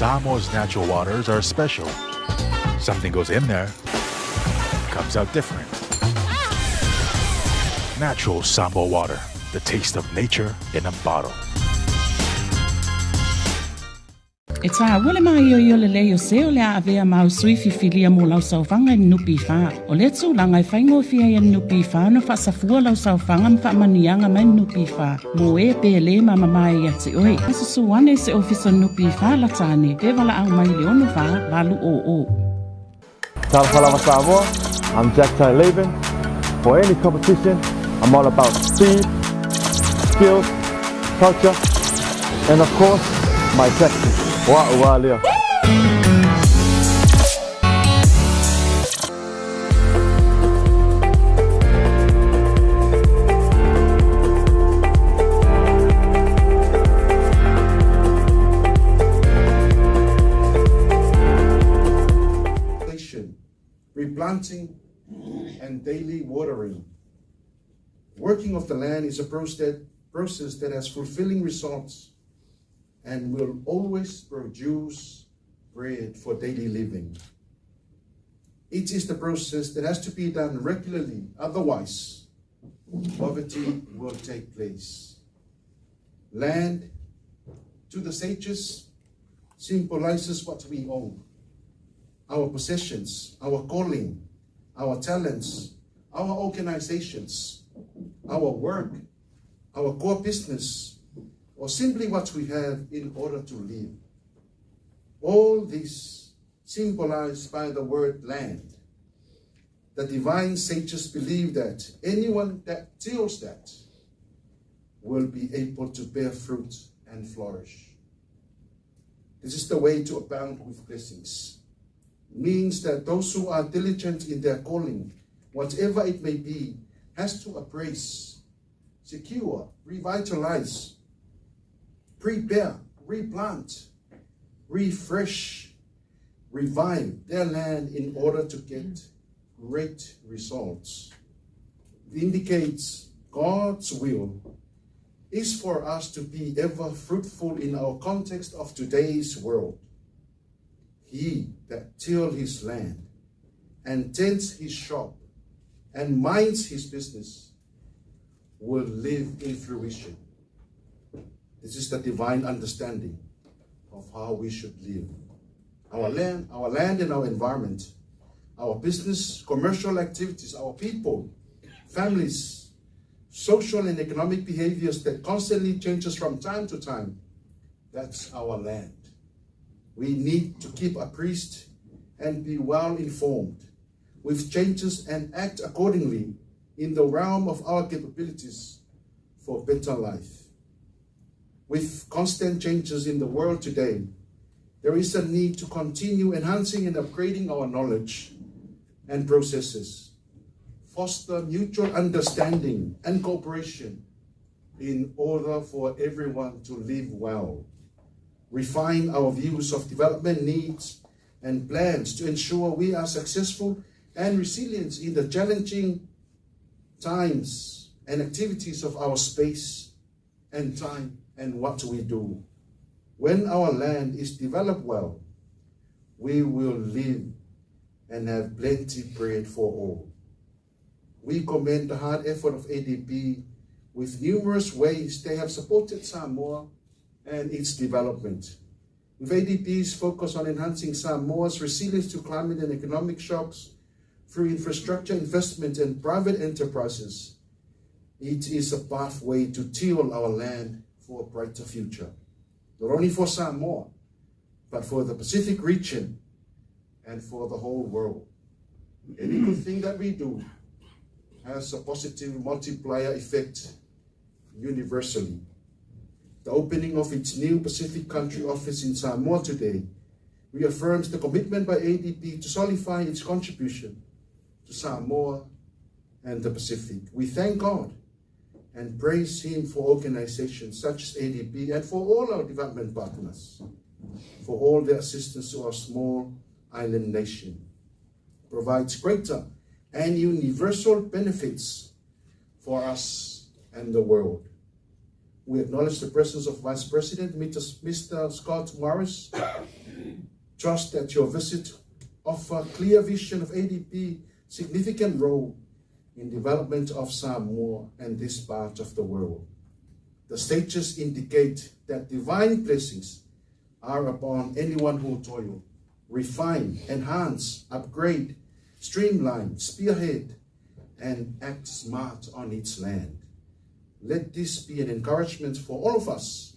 Samoa's natural waters are special. Something goes in there, comes out different. Natural Samoa water, the taste of nature in a bottle. E tā wale mai o le leo seo le avea mau sui fifilia mo lau saufanga ni nupi wha. O le tu langa I whaingo fia i nupi wha no whaasafua lau saufanga mwha manianga mai nupi wha. Mo e pe le mama mai ia te oi. Asa suwane se ofisa nupi wha la tāne. Pe wala au mai le ono wha lalu o. Talafalawa Samoa, I'm Jack Ty Laban. For any competition, I'm all about speed, skills, culture, and of course, my tactics. Wa'ualia. Replanting and daily watering. Working of the land is a process that has fulfilling results and will always produce bread for daily living. It is the process that has to be done regularly, otherwise poverty will take place. Land, to the sages, symbolizes what we own. Our possessions, our calling, our talents, our organizations, our work, our core business, or simply what we have in order to live. All this symbolized by the word land. The divine sages believe that anyone that tills that will be able to bear fruit and flourish. This is the way to abound with blessings. It means that those who are diligent in their calling, whatever it may be, has to appraise, secure, revitalize, prepare, replant, refresh, revive their land in order to get great results. It indicates God's will is for us to be ever fruitful in our context of today's world. He that tills his land and tends his shop and minds his business will live in fruition. This is the divine understanding of how we should live. Our land and our environment, our business, commercial activities, our people, families, social and economic behaviors that constantly changes from time to time. That's our land. We need to keep apprised and be well informed with changes and act accordingly in the realm of our capabilities for better life. With constant changes in the world today, there is a need to continue enhancing and upgrading our knowledge and processes, foster mutual understanding and cooperation in order for everyone to live well, refine our views of development needs and plans to ensure we are successful and resilient in the challenging times and activities of our space and time and what we do. When our land is developed well, we will live and have plenty bread for all. We commend the hard effort of ADB with numerous ways they have supported Samoa and its development. With ADB's focus on enhancing Samoa's resilience to climate and economic shocks through infrastructure investment and private enterprises, it is a pathway to till our land for a brighter future. Not only for Samoa, but for the Pacific region and for the whole world. Any good thing that we do has a positive multiplier effect universally. The opening of its new Pacific Country Office in Samoa today reaffirms the commitment by ADB to solidify its contribution to Samoa and the Pacific. We thank God and praise Him for organizations such as ADB and for all our development partners, for all their assistance to our small island nation. It provides greater and universal benefits for us and the world. We acknowledge the presence of Vice President Mr. Scott Morris. Trust that your visit offers clear vision of ADB significant role in development of Samoa and this part of the world. The stages indicate that divine blessings are upon anyone who toil, refine, enhance, upgrade, streamline, spearhead, and act smart on its land. Let this be an encouragement for all of us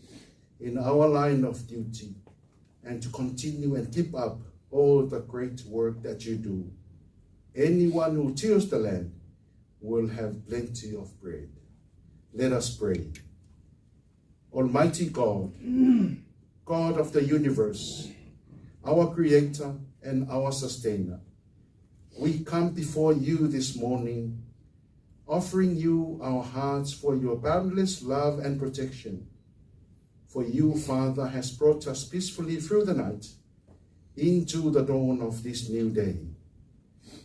in our line of duty, and to continue and keep up all the great work that you do. Anyone who tills the land will have plenty of bread. Let us pray. Almighty God, God of the universe, our creator and our sustainer, we come before you this morning, offering you our hearts for your boundless love and protection. For you, Father, has brought us peacefully through the night into the dawn of this new day.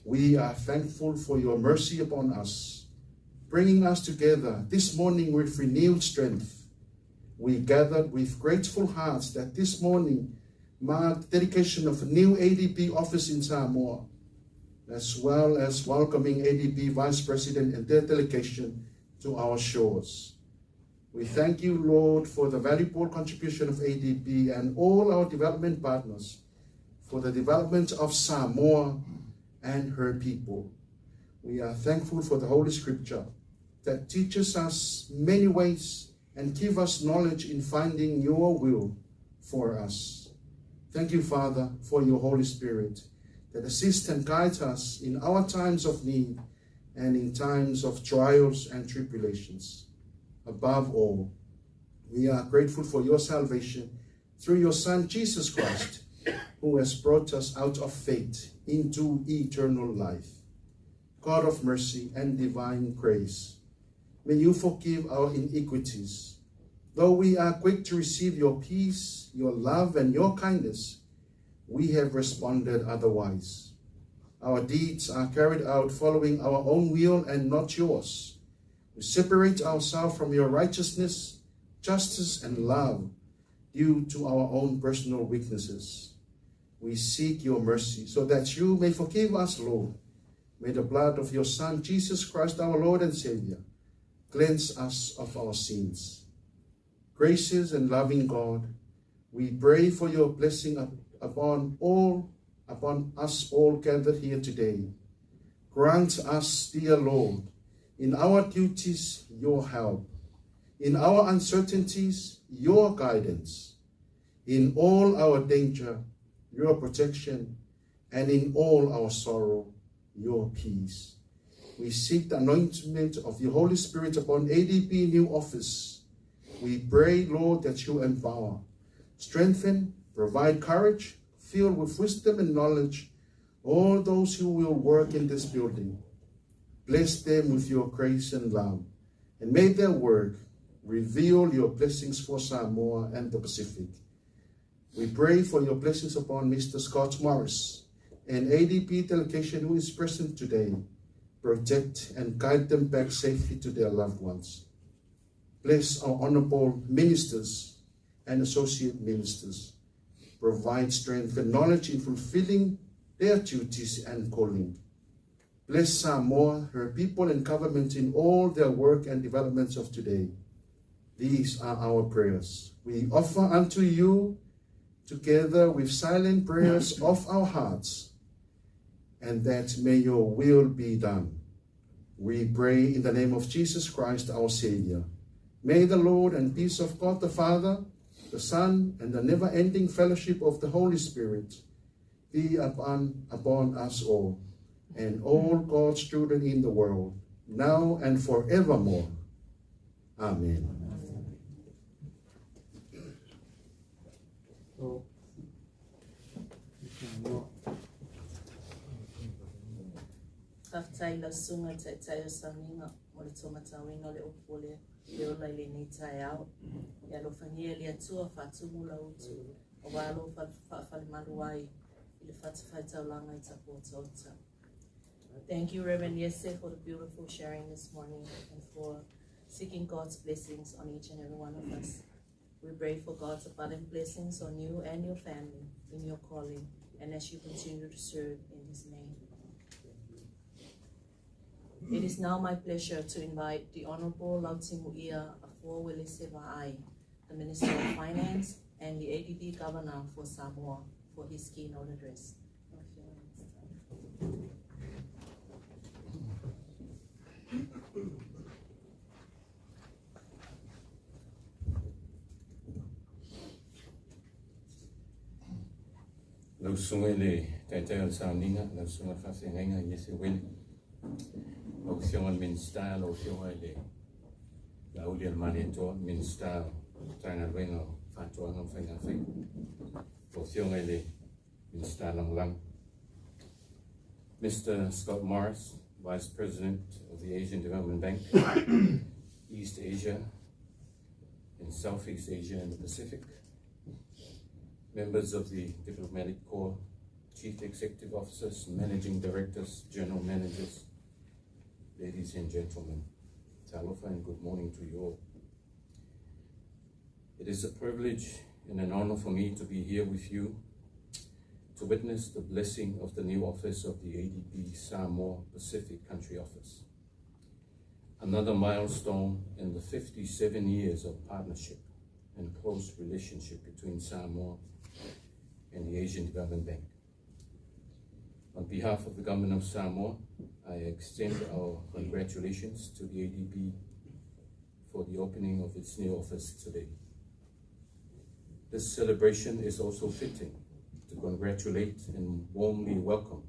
We are thankful for your mercy upon us, bringing us together this morning with renewed strength. We gathered with grateful hearts that this morning marked the dedication of a new ADB office in Samoa, as well as welcoming ADB Vice President and their delegation to our shores. We thank you, Lord, for the valuable contribution of ADB and all our development partners for the development of Samoa and her people. We are thankful for the Holy Scripture that teaches us many ways and give us knowledge in finding your will for us. Thank you, Father, for your Holy Spirit that assists and guides us in our times of need and in times of trials and tribulations. Above all, we are grateful for your salvation through your Son, Jesus Christ, who has brought us out of fate into eternal life. God of mercy and divine grace, may you forgive our iniquities. Though we are quick to receive your peace, your love, and your kindness, we have responded otherwise. Our deeds are carried out following our own will and not yours. We separate ourselves from your righteousness, justice, and love due to our own personal weaknesses. We seek your mercy so that you may forgive us, Lord. May the blood of your Son, Jesus Christ, our Lord and Savior, cleanse us of our sins. Gracious and loving God, we pray for your blessing upon us all gathered here today. Grant us, dear Lord, in our duties, your help. In our uncertainties, your guidance. In all our danger, your protection. And in all our sorrow, your peace. We seek the anointment of your Holy Spirit upon ADB new office. We pray, Lord, that you empower, strengthen, provide courage, fill with wisdom and knowledge all those who will work in this building. Bless them with your grace and love, and may their work reveal your blessings for Samoa and the Pacific. We pray for your blessings upon Mr. Scott Morris and ADB delegation who is present today. Protect and guide them back safely to their loved ones. Bless our honorable ministers and associate ministers. Provide strength and knowledge in fulfilling their duties and calling. Bless Samoa, her people and government in all their work and developments of today. These are our prayers. We offer unto you together with silent prayers of our hearts, and that may your will be done. We pray in the name of Jesus Christ, our Savior. May the Lord and peace of God the Father, the Son, and the never-ending fellowship of the Holy Spirit be upon us all, and all God's children in the world, now and forevermore. Amen. Taftaila sunga taitayo saminga mole tomata wino le opole le ola le ni tayao ya lo fanyeli atua fatumula utu obalo fa maluai ile fatfata langa itapota. Thank you, Reverend Yese, for the beautiful sharing this morning and for seeking God's blessings on each and every one of us. We pray for God's abundant blessings on you and your family in your calling and as you continue to serve in His name. It is now my pleasure to invite the Honorable Lautimuia Afuawele Seva'ai, the Minister of Finance and the ADB Governor for Samoa, for his keynote address. Lau sunga le taitai al sauninga, lau sunga whawhengainga Yesu wele. Lau fionga min style, lau fionga le lau li al mani toa min style, tainga wenga whātua ngam whainga whainga. Lau fionga le min style lang lang. Mr. Scott Morris, Vice President of the Asian Development Bank, East Asia and Southeast Asia and the Pacific. Members of the Diplomatic Corps, Chief Executive Officers, Managing Directors, General Managers, ladies and gentlemen, talofa and good morning to you all. It is a privilege and an honor for me to be here with you to witness the blessing of the new office of the ADB Samoa Pacific Country Office. Another milestone in the 57 years of partnership and close relationship between Samoa and the Asian Development Bank. On behalf of the Government of Samoa, I extend our congratulations to the ADB for the opening of its new office today. This celebration is also fitting to congratulate and warmly welcome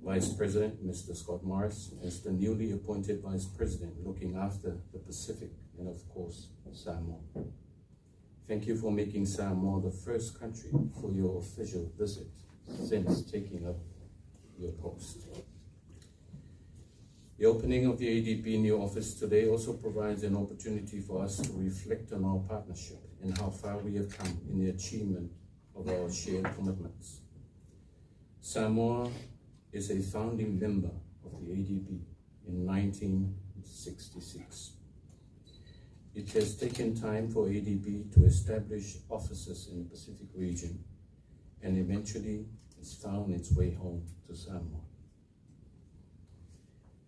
Vice President Mr. Scott Morris as the newly appointed Vice President looking after the Pacific and of course Samoa. Thank you for making Samoa the first country for your official visit since taking up your post. The opening of the ADB new office today also provides an opportunity for us to reflect on our partnership and how far we have come in the achievement of our shared commitments. Samoa is a founding member of the ADB in 1966. It has taken time for ADB to establish offices in the Pacific region and eventually it's found its way home to Samoa.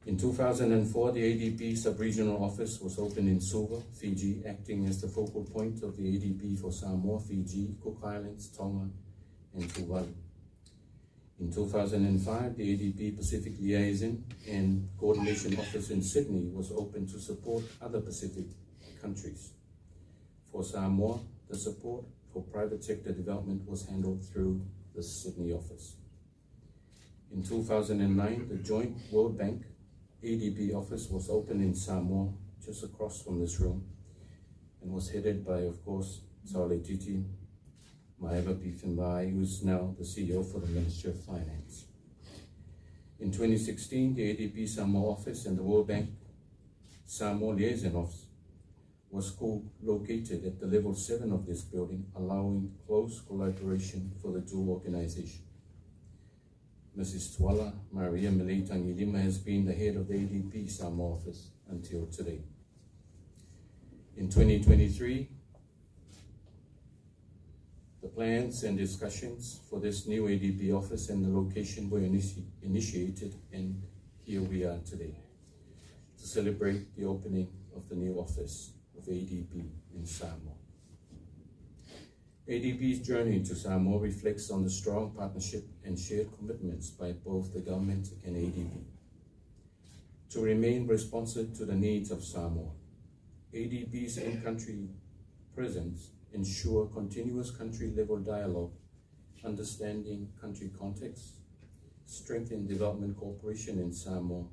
In 2004, the ADB sub-regional office was opened in Suva, Fiji, acting as the focal point of the ADB for Samoa, Fiji, Cook Islands, Tonga, and Tuvalu. In 2005, the ADB Pacific Liaison and Coordination Office in Sydney was opened to support other Pacific countries. For Samoa, the support for private sector development was handled through the Sydney office. In 2009, the joint World Bank ADB office was opened in Samoa, just across from this room, and was headed by, of course, Saole Titi Maeva Bifimbai, who is now the CEO for the Ministry of Finance. In 2016, the ADB Samoa office and the World Bank Samoa Liaison Office was co-located at the level 7 of this building, allowing close collaboration for the two organizations. Mrs. Tuala Maria Milei Tangilima has been the head of the ADB Samoa office until today. In 2023, the plans and discussions for this new ADB office and the location were initiated, and here we are today to celebrate the opening of the new office of ADB in Samoa. ADB's journey to Samoa reflects on the strong partnership and shared commitments by both the government and ADB to remain responsive to the needs of Samoa. ADB's in-country presence ensure continuous country-level dialogue, understanding country context, strengthen development cooperation in Samoa,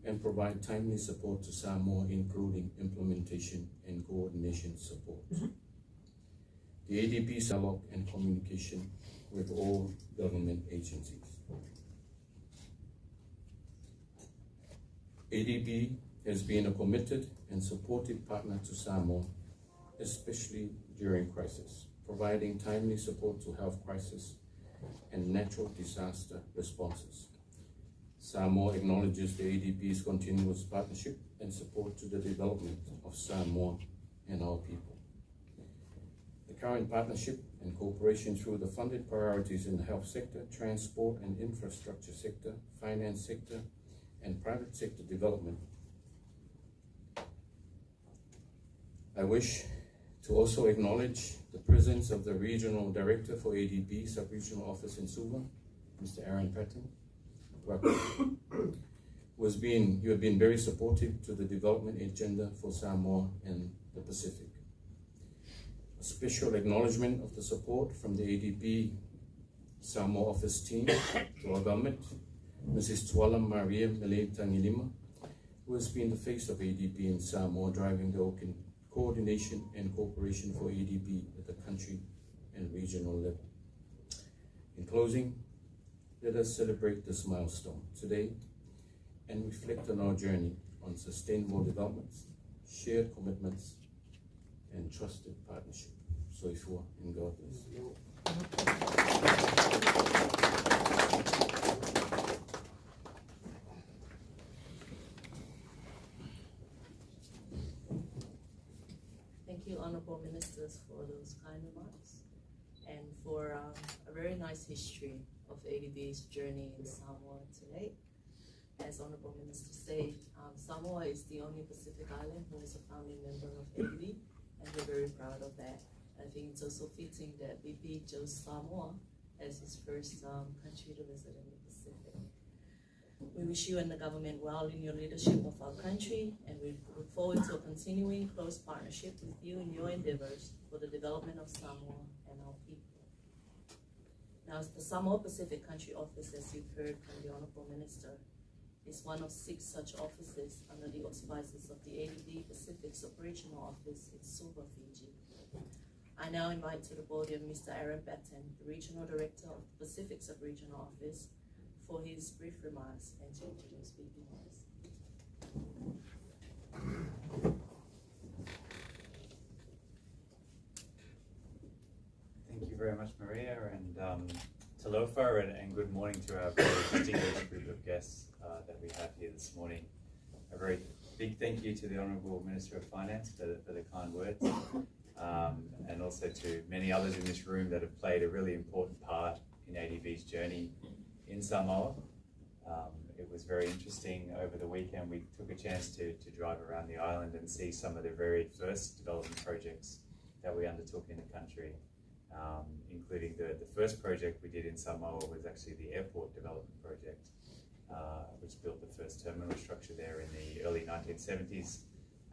and provide timely support to Samoa, including implementation and coordination support. The ADB dialogue and communication with all government agencies. ADB has been a committed and supportive partner to Samoa, especially during crisis, providing timely support to health crisis and natural disaster responses. Samoa acknowledges the ADB's continuous partnership and support to the development of Samoa and our people. The current partnership and cooperation through the funded priorities in the health sector, transport and infrastructure sector, finance sector, and private sector development. I wish to also acknowledge the presence of the Regional Director for ADB Sub-Regional Office in Suva, Mr. Aaron Patton, you have been very supportive to the development agenda for Samoa and the Pacific. A special acknowledgement of the support from the ADB Samoa office team to our government, Mrs. Tuala Maria Mele Tangilima, who has been the face of ADB in Samoa, driving the coordination and cooperation for ADB at the country and regional level. In closing, let us celebrate this milestone today and reflect on our journey on sustainable developments, shared commitments, and trusted partnership. Soifua and God bless. Thank you, Honourable Ministers, for those kind remarks and for a very nice history of ADB's journey in Samoa today. As Honourable Minister said, Samoa is the only Pacific island who is a founding member of ADB, and we're very proud of that. I think it's also fitting that BP chose Samoa as his first country to visit in the Pacific. We wish you and the government well in your leadership of our country, and we look forward to a continuing close partnership with you in your endeavors for the development of Samoa and our people. Now, the Samoa Pacific Country Office, as you've heard from the Honourable Minister, is one of 6 such offices under the auspices of the ADB Pacific Sub-Regional Office in Suva, Fiji. I now invite to the podium Mr. Aaron Patton, the Regional Director of the Pacific Sub-Regional Office, for his brief remarks and to introduce BP Morris. Thank you very much, Maria, and talofa, and good morning to our very distinguished group of guests that we have here this morning. A very big thank you to the Honourable Minister of Finance for the kind words, and also to many others in this room that have played a really important part in ADB's journey in Samoa. It was very interesting over the weekend. We took a chance to drive around the island and see some of the very first development projects that we undertook in the country, including the first project we did in Samoa was actually the airport development project, which built the first terminal structure there in the early 1970s.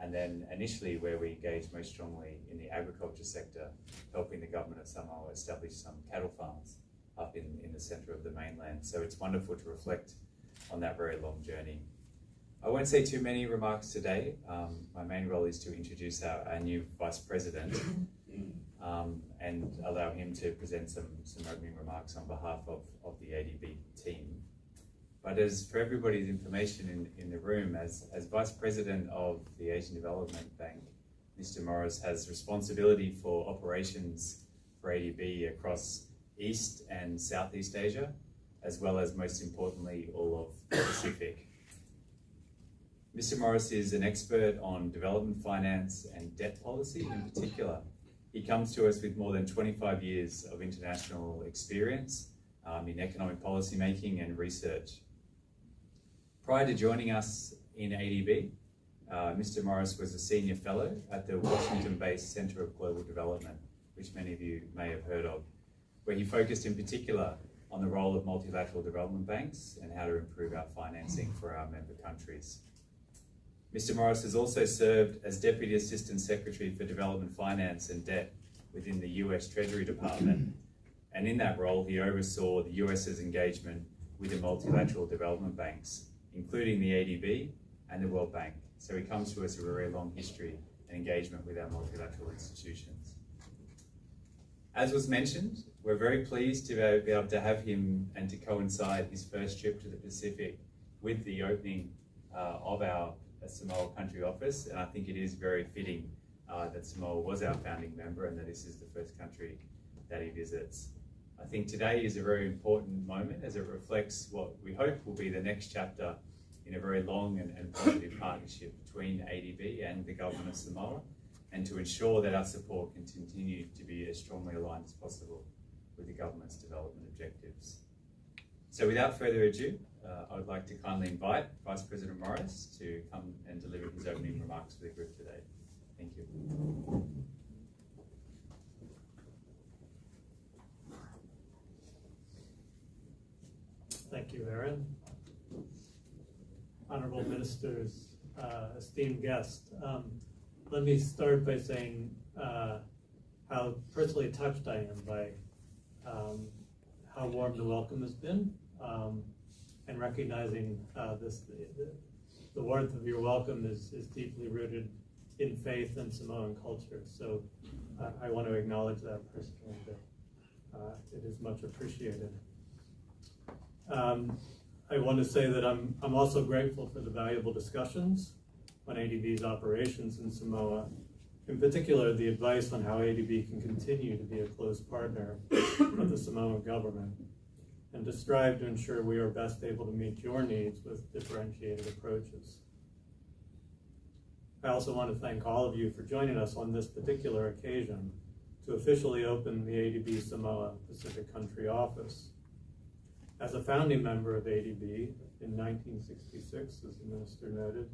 And then initially where we engaged most strongly in the agriculture sector, helping the government of Samoa establish some cattle farms up in the center of the mainland. So it's wonderful to reflect on that very long journey. I won't say too many remarks today. My main role is to introduce our new Vice President and allow him to present some opening remarks on behalf of the ADB team. But as for everybody's information in the room, as Vice President of the Asian Development Bank, Mr. Morris has responsibility for operations for ADB across East and Southeast Asia, as well as, most importantly, all of the Pacific. Mr. Morris is an expert on development finance and debt policy in particular. He comes to us with more than 25 years of international experience in economic policy making and research. Prior to joining us in ADB, Mr. Morris was a senior fellow at the Washington-based Center of Global Development, which many of you may have heard of, where he focused in particular on the role of multilateral development banks and how to improve our financing for our member countries. Mr. Morris has also served as Deputy Assistant Secretary for Development Finance and Debt within the US Treasury Department, and in that role he oversaw the US's engagement with the multilateral development banks, including the ADB and the World Bank. So he comes to us with a very long history and engagement with our multilateral institutions. As was mentioned, we're very pleased to be able to have him and to coincide his first trip to the Pacific with the opening of our Samoa Country Office, and I think it is very fitting that Samoa was our founding member and that this is the first country that he visits. I think today is a very important moment as it reflects what we hope will be the next chapter in a very long and positive partnership between ADB and the government of Samoa, and to ensure that our support can continue to be as strongly aligned as possible with the government's development objectives. So without further ado, I would like to kindly invite Vice President Morris to come and deliver his opening remarks for the group today. Thank you. Thank you, Aaron. Honorable Ministers, esteemed guests, let me start by saying how personally touched I am by how warm the welcome has been, and recognizing the warmth of your welcome is deeply rooted in faith and Samoan culture. So I want to acknowledge that personally, that it is much appreciated. I want to say that I'm also grateful for the valuable discussions on ADB's operations in Samoa, in particular the advice on how ADB can continue to be a close partner of the Samoan government and to strive to ensure we are best able to meet your needs with differentiated approaches. I also want to thank all of you for joining us on this particular occasion to officially open the ADB Samoa Pacific Country Office. As a founding member of ADB in 1966, as the Minister noted,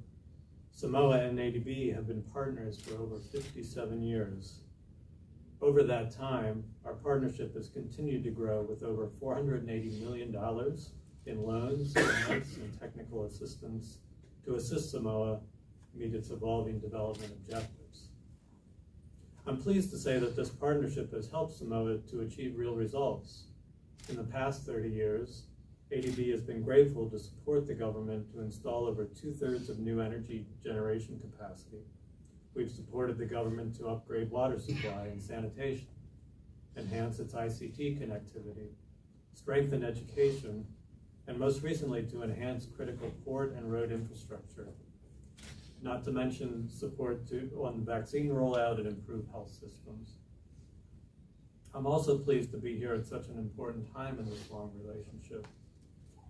Samoa and ADB have been partners for over 57 years. Over that time, our partnership has continued to grow with over $480 million in loans, grants, and technical assistance to assist Samoa meet its evolving development objectives. I'm pleased to say that this partnership has helped Samoa to achieve real results. In the past 30 years, ADB has been grateful to support the government to install over 2/3 of new energy generation capacity. We've supported the government to upgrade water supply and sanitation, enhance its ICT connectivity, strengthen education, and most recently to enhance critical port and road infrastructure, not to mention support on vaccine rollout and improve health systems. I'm also pleased to be here at such an important time in this long relationship.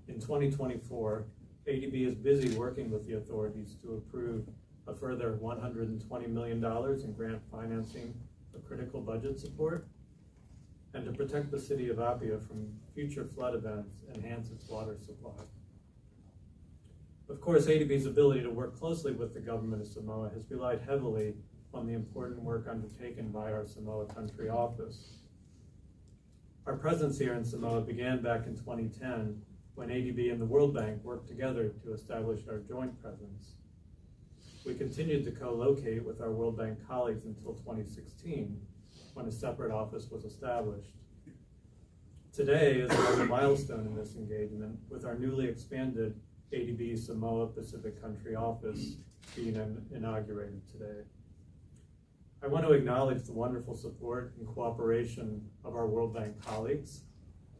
In 2024, ADB is busy working with the authorities to approve a further $120 million in grant financing for critical budget support and to protect the city of Apia from future flood events and enhance its water supply. Of course, ADB's ability to work closely with the government of Samoa has relied heavily on the important work undertaken by our Samoa Country Office. Our presence here in Samoa began back in 2010 when ADB and the World Bank worked together to establish our joint presence. We continued to co-locate with our World Bank colleagues until 2016 when a separate office was established. Today is another milestone in this engagement with our newly expanded ADB Samoa Pacific Country Office being inaugurated today. I want to acknowledge the wonderful support and cooperation of our World Bank colleagues,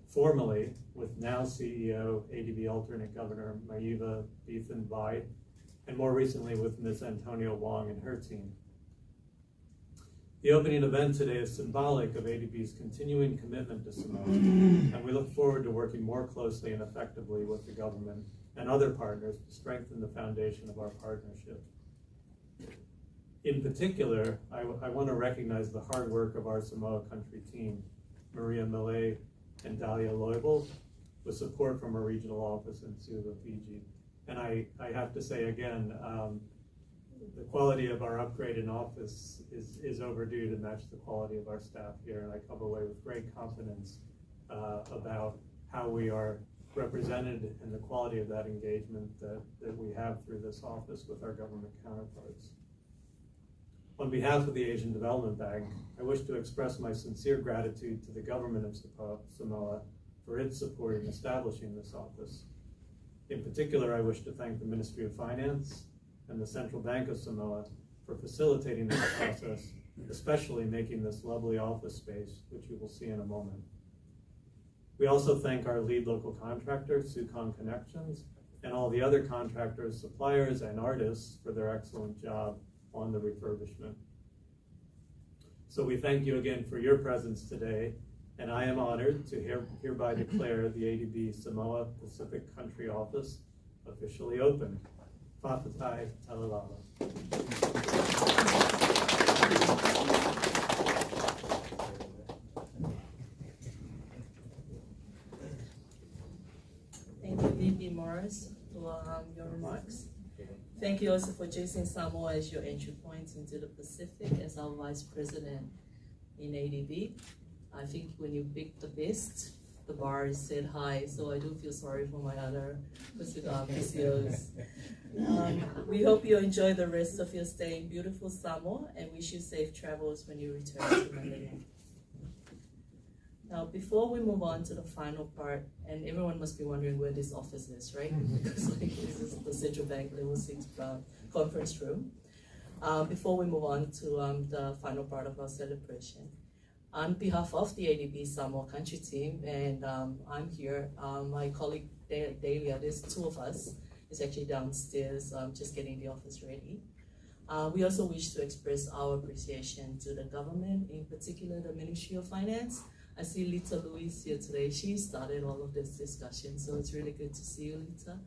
formally with now CEO, ADB alternate governor Maiva Ethan Vai, and more recently with Ms. Antonia Wong and her team. The opening event today is symbolic of ADB's continuing commitment to Samoa, and we look forward to working more closely and effectively with the government and other partners to strengthen the foundation of our partnership. In particular, I want to recognize the hard work of our Samoa Country team, Maria Millet and Dahlia Loibel, with support from our regional office in Suva, Fiji. And I have to say again, the quality of our upgraded office is overdue to match the quality of our staff here, and I come away with great confidence about how we are represented and the quality of that engagement that we have through this office with our government counterparts. On behalf of the Asian Development Bank, I wish to express my sincere gratitude to the government of Samoa for its support in establishing this office. In particular, I wish to thank the Ministry of Finance and the Central Bank of Samoa for facilitating this process, especially making this lovely office space, which you will see in a moment. We also thank our lead local contractor, Sukon Connections, and all the other contractors, suppliers, and artists for their excellent job on the refurbishment. So we thank you again for your presence today and I am honored to hereby declare the ADB Samoa Pacific Country Office officially open. Whāwhitai Talalala. Thank you, VP Morris, for your remarks. Thank you also for choosing Samoa as your entry point into the Pacific as our Vice President in ADB. I think when you pick the best, the bar is set high, so I do feel sorry for my other Pacific PCOs. We hope you enjoy the rest of your stay in beautiful Samoa and wish you safe travels when you return to Manila. Now, before we move on to the final part, and everyone must be wondering where this office is, right? Because this is the Central Bank Level 6 conference room. Before we move on to the final part of our celebration, on behalf of the ADB Samoa Country Team, and I'm here, my colleague Delia, there's two of us, is actually downstairs just getting the office ready. We also wish to express our appreciation to the government, in particular the Ministry of Finance. I see Lita Louise here today. She started all of this discussion, so it's really good to see you, Lita.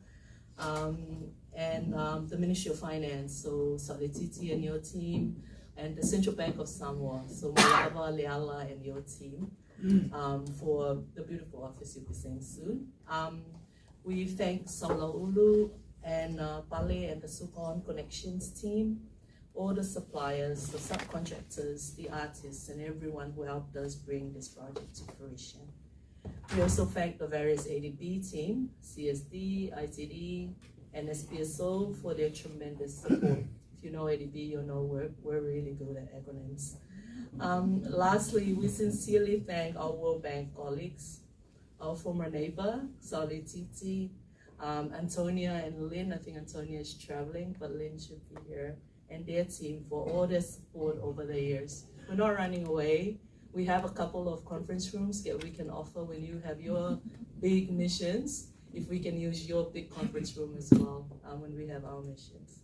And the Ministry of Finance, so Salititi and your team, and the Central Bank of Samoa, so Malava, Leala, and your team, for the beautiful office you'll be seeing soon. We thank Saulaulu and Pale and the Supon Connections team, all the suppliers, the subcontractors, the artists, and everyone who helped us bring this project to fruition. We also thank the various ADB team, CSD, ITD, and SPSO for their tremendous support. If you know ADB, you know we're really good at acronyms. Lastly, we sincerely thank our World Bank colleagues, our former neighbor, Saudi Titi, Antonia and Lynn. I think Antonia is traveling, but Lynn should be here, and their team for all their support over the years. We're not running away. We have a couple of conference rooms that we can offer when you have your big missions, if we can use your big conference room as well when we have our missions.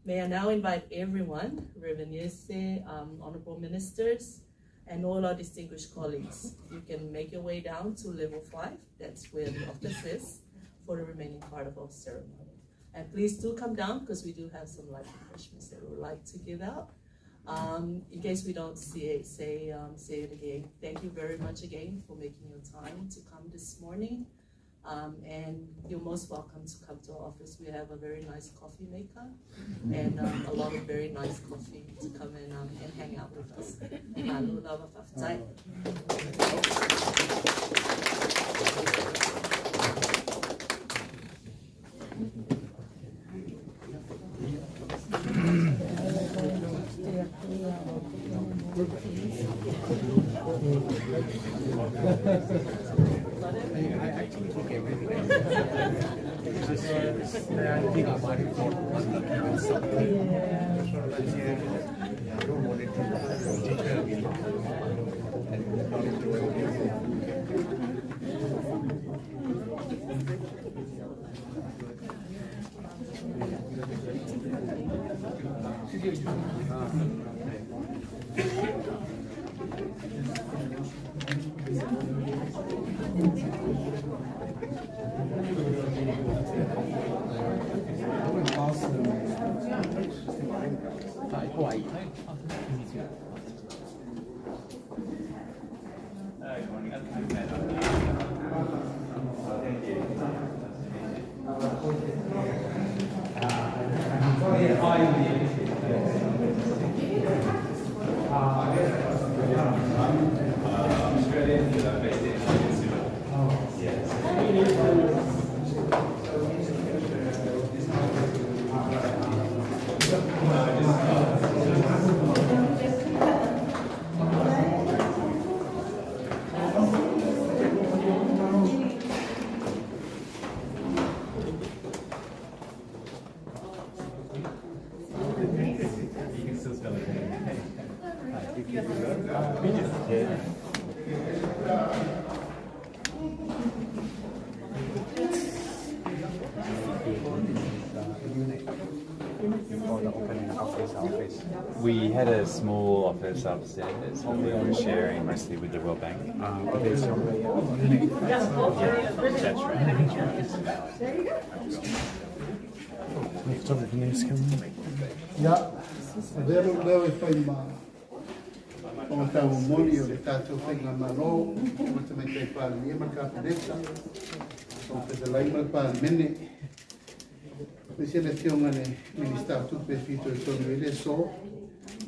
May I now invite everyone, Reverend Yese, honorable ministers, and all our distinguished colleagues. You can make your way down to level 5, that's where the office is, for the remaining part of our ceremony. And please do come down because we do have some light refreshments that we would like to give out. In case we don't say it again, thank you very much again for making your time to come this morning. And you're most welcome to come to our office. We have a very nice coffee maker and a lot of very nice coffee to come in and hang out with us. I actually took everything. It's just, I think I might have thought something. I don't want it to continue and not enjoy We had a small office upstairs, but we were sharing mostly with the World Bank. That's Ja, vero leo e whai mā. O tau mori o le tātou whainga maro, o te mai tei pāle ni ema ka peneta, o te dalai mara pāle mene. Me se le fionga ne minista tupe fito e tonu ele so,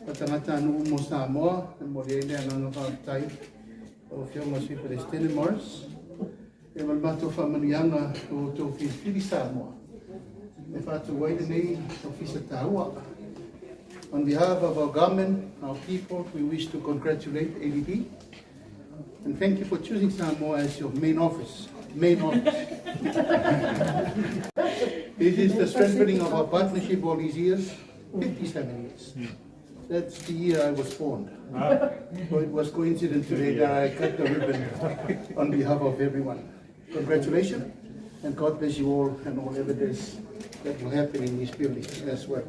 pa tangata anu mo Samoa, e mori ele ananga whātai, o fionga si Palestine Morris, e malmato whamanianga o tō whiwhiri Samoa. E whātu waida nei o whisa tāua. On behalf of our government, our people, we wish to congratulate ADB and thank you for choosing Samoa as your main office. Main office. This is the strengthening of our partnership all these years, 57 years. That's the year I was born. So it was coincident today that I cut the ribbon on behalf of everyone. Congratulations, and God bless you all and all evidence that will happen in this building. That's what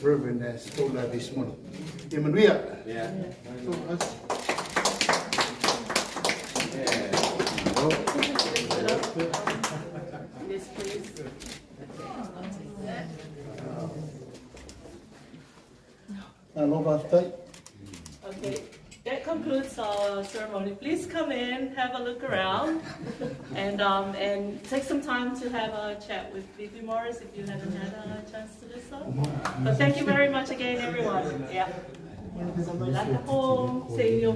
Reverend has told us this morning. Emmanuel. Yeah. Yes, please. Okay, that concludes our ceremony. Please come in, have a look around, and take some time to have a chat with Vivi Morris if you haven't had a chance to do so. But thank you very much again, everyone. Yeah. Say your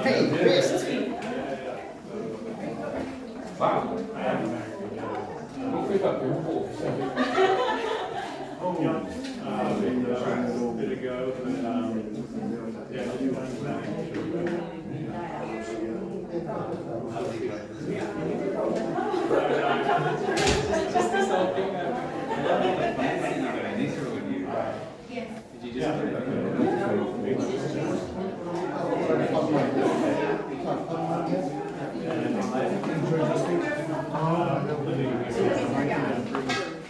Hey, best. A little bit ago, but yeah, you went back.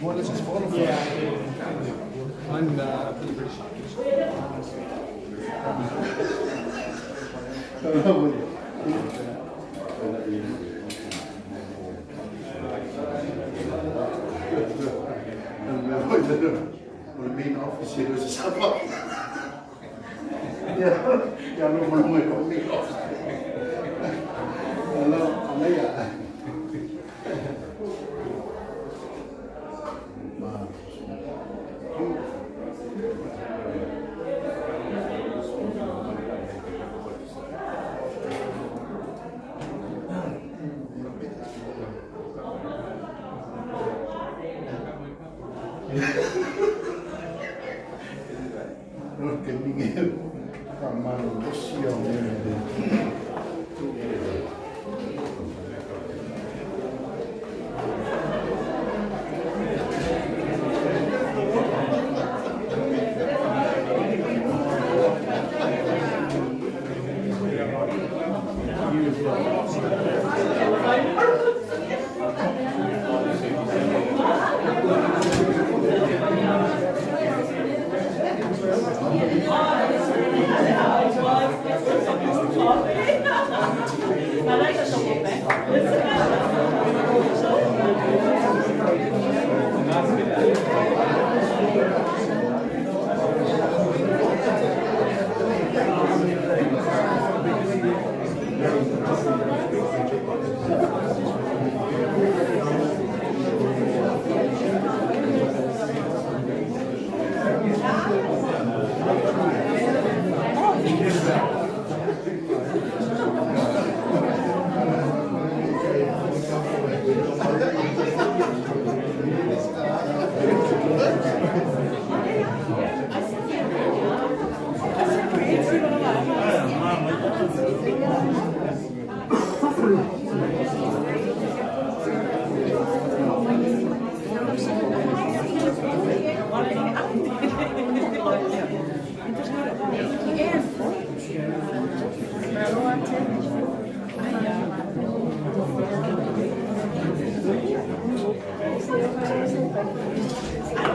More or less it's fall of I'm pretty British. The main office here is a Sabah. Yeah, no more main office. Hello, Amaya. Che Miguel fa male l'ossione. Gracias.